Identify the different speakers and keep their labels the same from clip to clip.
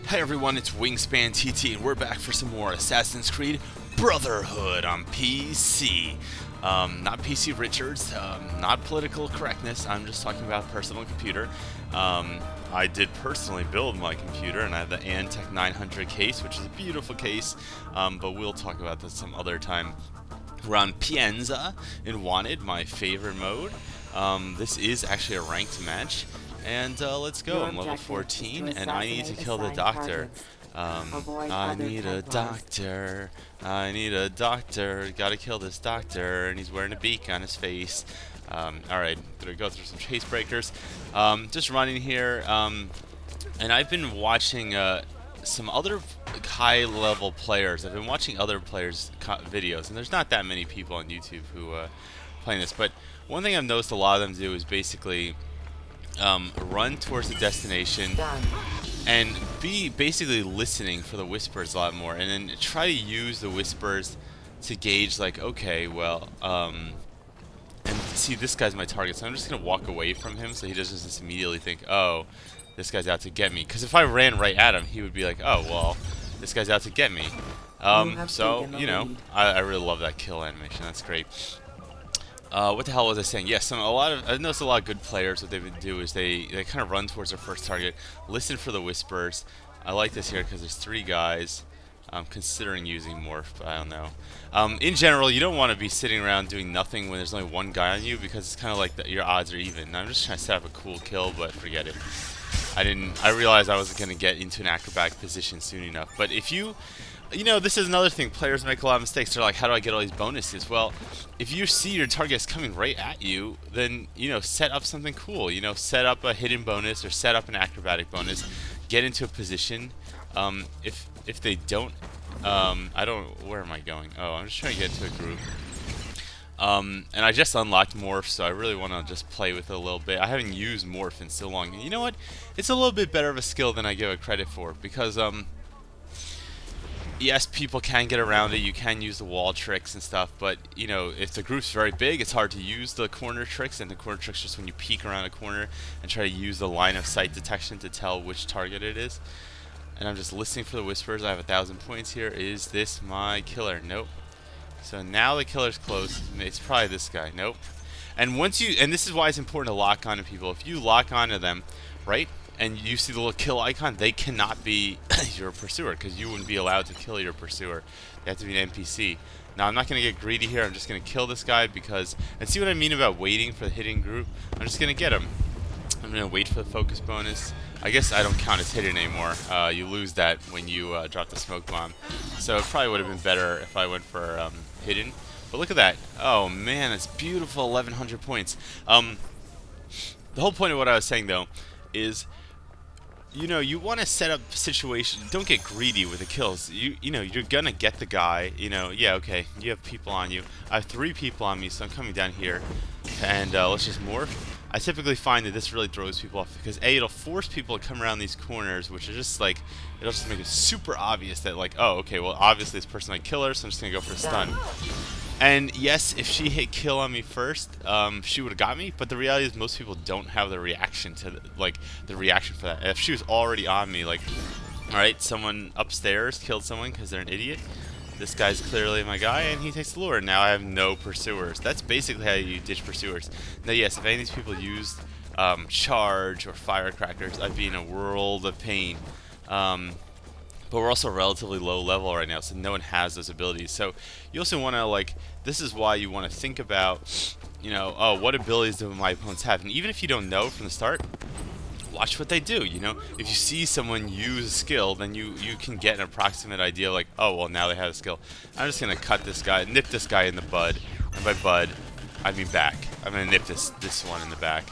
Speaker 1: Hi everyone, it's Wingspan TT, and we're back for some more Assassin's Creed Brotherhood on PC. Not PC Richards, not political correctness, I'm just talking about personal computer. I did personally build my computer, and I have the Antec 900 case, which is a beautiful case, but we'll talk about this some other time. We're on Pienza in Wanted, my favorite mode. This is actually a ranked match. And let's go. I'm level 14, and I need to kill the doctor. I need a doctor. I need a doctor. Gotta kill this doctor, and he's wearing a beak on his face. Alright, gonna go through some chase breakers. Just running here, and I've been watching some other high-level players. I've been watching other players' videos, and there's not that many people on YouTube who playing this. But one thing I've noticed a lot of them do is basically run towards the destination and be basically listening for the whispers a lot more, and then try to use the whispers to gauge, like, okay, well, and see, this guy's my target, so I'm just gonna walk away from him so he doesn't just immediately think, oh, this guy's out to get me. Because if I ran right at him, he would be like, oh, well, this guy's out to get me. So, you know, I really love that kill animation. That's great. What the hell was I saying? Yes, I've noticed a lot of good players. What they would do is they kind of run towards their first target, listen for the whispers. I like this here because there's 3 guys. I'm considering using morph, but I don't know. In general, you don't want to be sitting around doing nothing when there's only 1 guy on you, because it's kind of like your odds are even. I'm just trying to set up a cool kill, but forget it. I realized I wasn't going to get into an acrobatic position soon enough. But if you know, this is another thing. Players make a lot of mistakes. They're like, how do I get all these bonuses? Well, if you see your target is coming right at you, then, you know, set up something cool. You know, set up a hidden bonus or set up an acrobatic bonus. Get into a position. If they don't, where am I going? Oh, I'm just trying to get into a group. And I just unlocked morph, so I really want to just play with it a little bit. I haven't used morph in so long. And you know what? It's a little bit better of a skill than I give it credit for, because, yes, people can get around it. You can use the wall tricks and stuff, but, you know, if the group's very big, it's hard to use the corner tricks, and the corner tricks just when you peek around a corner and try to use the line of sight detection to tell which target it is. And I'm just listening for the whispers. I have 1,000 points here. Is this my killer? Nope. So now the killer's close. It's probably this guy. Nope. And and this is why it's important to lock onto people. If you lock onto them, right, and you see the little kill icon, they cannot be your pursuer, because you wouldn't be allowed to kill your pursuer. They have to be an NPC. Now, I'm not going to get greedy here. I'm just going to kill this guy because... And see what I mean about waiting for the hidden group? I'm just going to get him. I'm going to wait for the focus bonus. I guess I don't count as hidden anymore. You lose that when you drop the smoke bomb. So it probably would have been better if I went for hidden. But look at that. Oh, man, it's beautiful. 1,100 points. The whole point of what I was saying, though, is... You know, you want to set up situations. Don't get greedy with the kills. You know, you're gonna get the guy. You know, yeah, okay. You have people on you. I have 3 people on me, so I'm coming down here, and let's just morph. I typically find that this really throws people off because A, it'll force people to come around these corners, which are just like, it'll just make it super obvious that, like, oh, okay, well, obviously this person might kill her, so I'm just gonna go for a stun. And yes, if she hit kill on me first, she would have got me. But the reality is, most people don't have the reaction to the reaction for that. If she was already on me, like, all right, someone upstairs killed someone because they're an idiot. This guy's clearly my guy, and he takes the lure. Now I have no pursuers. That's basically how you ditch pursuers. Now, yes, if any of these people used charge or firecrackers, I'd be in a world of pain. But we're also relatively low level right now, so no one has those abilities. So you also want to, like, this is why you want to think about, you know, oh, what abilities do my opponents have? And even if you don't know from the start, watch what they do, you know? If you see someone use a skill, then you can get an approximate idea, like, oh, well, now they have a skill. I'm just going to cut this guy, nip this guy in the bud. And by bud, I mean back. I'm going to nip this one in the back.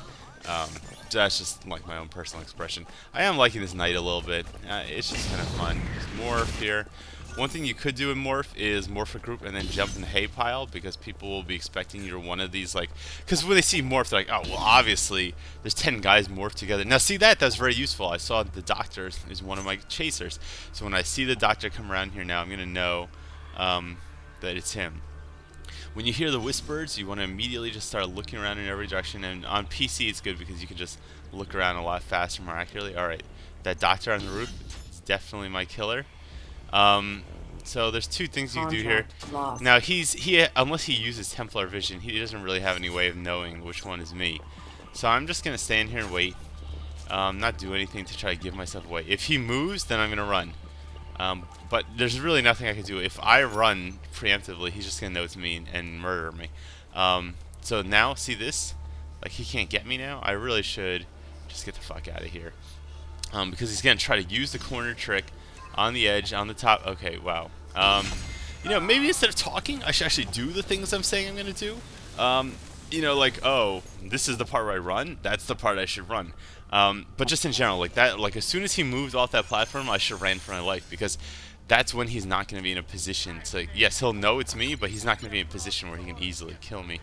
Speaker 1: That's just like my own personal expression. I am liking this knight a little bit. It's just kind of fun. Just morph here. One thing you could do in morph is morph a group and then jump in the hay pile, because people will be expecting you're one of these, like, because when they see morph, they're like, oh, well, obviously there's 10 guys morphed together. Now, see, that's very useful. I saw the doctor is one of my chasers, so when I see the doctor come around here now, I'm gonna know that it's him. When you hear the whispers, you want to immediately just start looking around in every direction. And on PC, it's good because you can just look around a lot faster, more accurately. All right, that doctor on the roof, definitely my killer. So there's two things you can do here.
Speaker 2: Lost.
Speaker 1: Now unless he uses Templar vision, he doesn't really have any way of knowing which one is me. So I'm just gonna stand here and wait. Not do anything to try to give myself away. If he moves, then I'm gonna run. But there's really nothing I can do. If I run preemptively, he's just gonna know it's me and murder me. So now, see this? Like, he can't get me now. I really should just get the fuck out of here. Because he's gonna try to use the corner trick on the edge, on the top. Okay, wow. You know, maybe instead of talking, I should actually do the things I'm saying I'm gonna do. You know, like, oh, this is the part where I run. That's the part I should run. But just in general, like that, like as soon as he moves off that platform, I should ran for my life, because that's when he's not going to be in a position to. Yes, he'll know it's me, but he's not going to be in a position where he can easily kill me.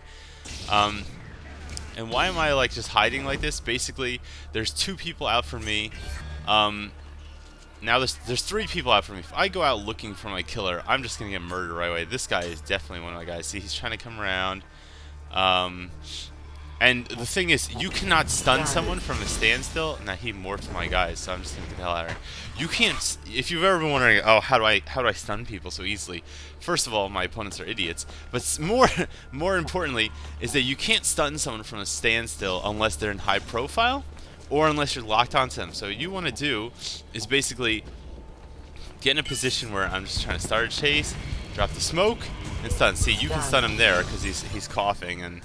Speaker 1: And why am I like just hiding like this? Basically, there's two people out for me. Now there's three people out for me. If I go out looking for my killer, I'm just gonna get murdered right away. This guy is definitely one of my guys. See, he's trying to come around. And the thing is, you cannot stun someone from a standstill. Now he morphed my guys, so I'm just gonna get the hell out of here. You can't. If you've ever been wondering, oh, how do I stun people so easily? First of all, my opponents are idiots. But more importantly, is that you can't stun someone from a standstill unless they're in high profile, or unless you're locked onto them. So what you want to do is basically get in a position where I'm just trying to start a chase, drop the smoke, and stun. See, you can stun him there because he's coughing, and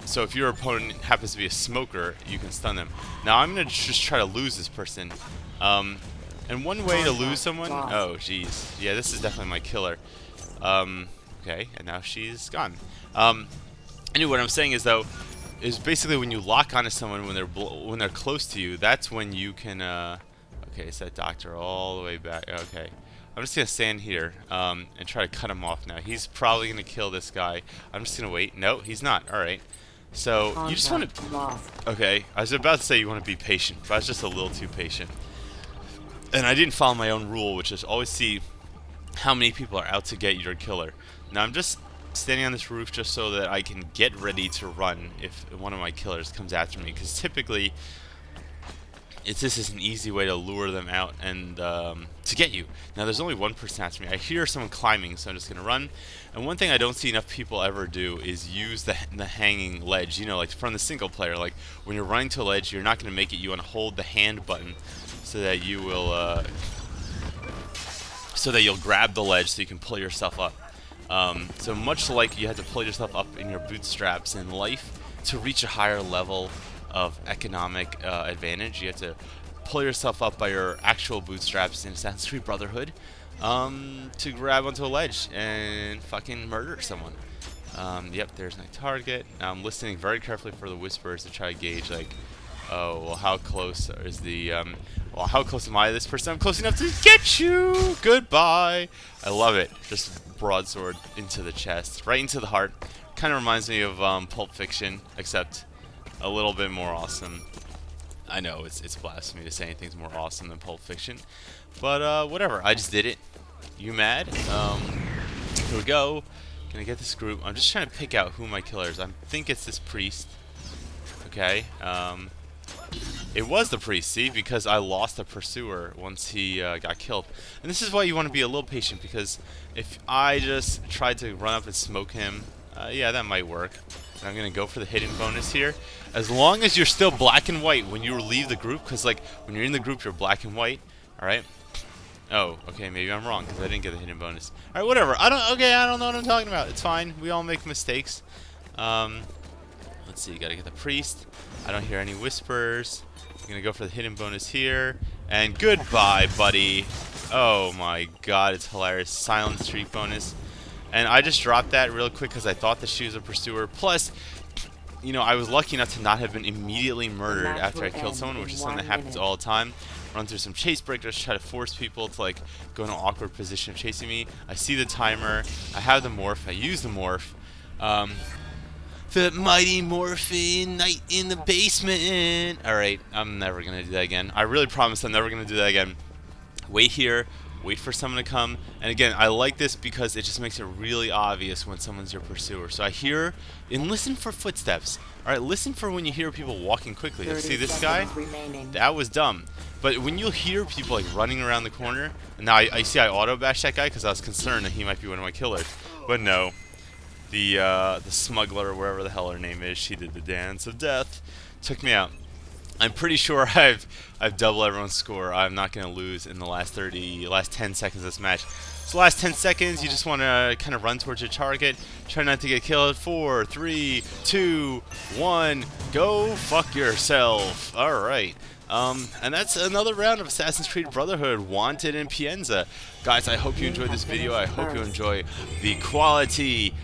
Speaker 1: so if your opponent happens to be a smoker, you can stun them. Now I'm gonna just try to lose this person, and one way to lose someone. Oh, jeez, yeah, this is definitely my killer. Okay, and now she's gone. Anyway, what I'm saying is though, is basically when you lock onto someone when they're close to you, that's when you can. Okay, it's that doctor all the way back. Okay. I'm just gonna stand here and try to cut him off now. He's probably gonna kill this guy. I'm just gonna wait. No, he's not. All right. So you just want to. Okay, I was about to say you want to be patient, but I was just a little too patient. And I didn't follow my own rule, which is always see how many people are out to get your killer. Now I'm just standing on this roof just so that I can get ready to run if one of my killers comes after me, because typically this is an easy way to lure them out and to get you. Now there's only one person after me. I hear someone climbing, so I'm just gonna run. And one thing I don't see enough people ever do is use the hanging ledge. You know, like from the single player, like when you're running to a ledge, you're not gonna make it. You want to hold the hand button so that you will you'll grab the ledge so you can pull yourself up. So much like you have to pull yourself up in your bootstraps in life to reach a higher level of economic advantage, you have to pull yourself up by your actual bootstraps in Assassin's Creed Brotherhood to grab onto a ledge and fucking murder someone. Yep, there's my target. Now I'm listening very carefully for the whispers to try to gauge, like, oh, well, how close is the, well, how close am I to this person? I'm close enough to get you! Goodbye! I love it. Just broadsword into the chest, right into the heart. Kind of reminds me of Pulp Fiction, except a little bit more awesome. I know it's blasphemy to say anything's more awesome than Pulp Fiction, but whatever. I just did it. You mad? Here we go. Gonna get this group. I'm just trying to pick out who my killer is. I think it's this priest. Okay. It was the priest, see, because I lost the pursuer once he got killed. And this is why you want to be a little patient, because if I just tried to run up and smoke him, yeah, that might work. And I'm going to go for the hidden bonus here. As long as you're still black and white when you leave the group, because, like, when you're in the group, you're black and white. Alright? Oh, okay, maybe I'm wrong, because I didn't get the hidden bonus. Alright, whatever. I don't know what I'm talking about. It's fine. We all make mistakes. Let's see. Got to get the priest. I don't hear any whispers. I'm going to go for the hidden bonus here. And goodbye, buddy. Oh, my God. It's hilarious. Silent streak bonus. And I just dropped that real quick because I thought that she was a pursuer. Plus, you know, I was lucky enough to not have been immediately murdered after I killed someone, which is something that happens all the time. Run through some chase breakers, try to force people to, like, go in an awkward position of chasing me. I see the timer. I have the morph. I use the morph. The mighty morphing night in the basement. Alright, I'm never going to do that again. I really promise I'm never going to do that again. Wait here. wait for someone to come. And again, I like this because it just makes it really obvious when someone's your pursuer. So I hear and listen for footsteps. All right, listen for when you hear people walking quickly. See this guy? That was dumb. But when you hear people like running around the corner, and now I see I auto bash that guy because I was concerned that he might be one of my killers. But no, the smuggler, wherever the hell her name is, she did the dance of death, took me out. I'm pretty sure I've doubled everyone's score. I'm not going to lose in the last 10 seconds of this match. So last 10 seconds, you just want to kind of run towards your target. Try not to get killed. 4, 3, 2, 1, go fuck yourself. All right. And that's another round of Assassin's Creed Brotherhood, Wanted in Pienza. Guys, I hope you enjoyed this video. I hope you enjoy the quality.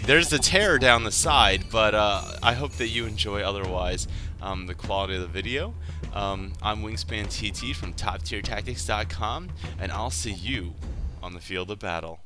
Speaker 1: There's the tear down the side, but I hope that you enjoy otherwise the quality of the video. I'm Wingspan TT from TopTierTactics.com, and I'll see you on the field of battle.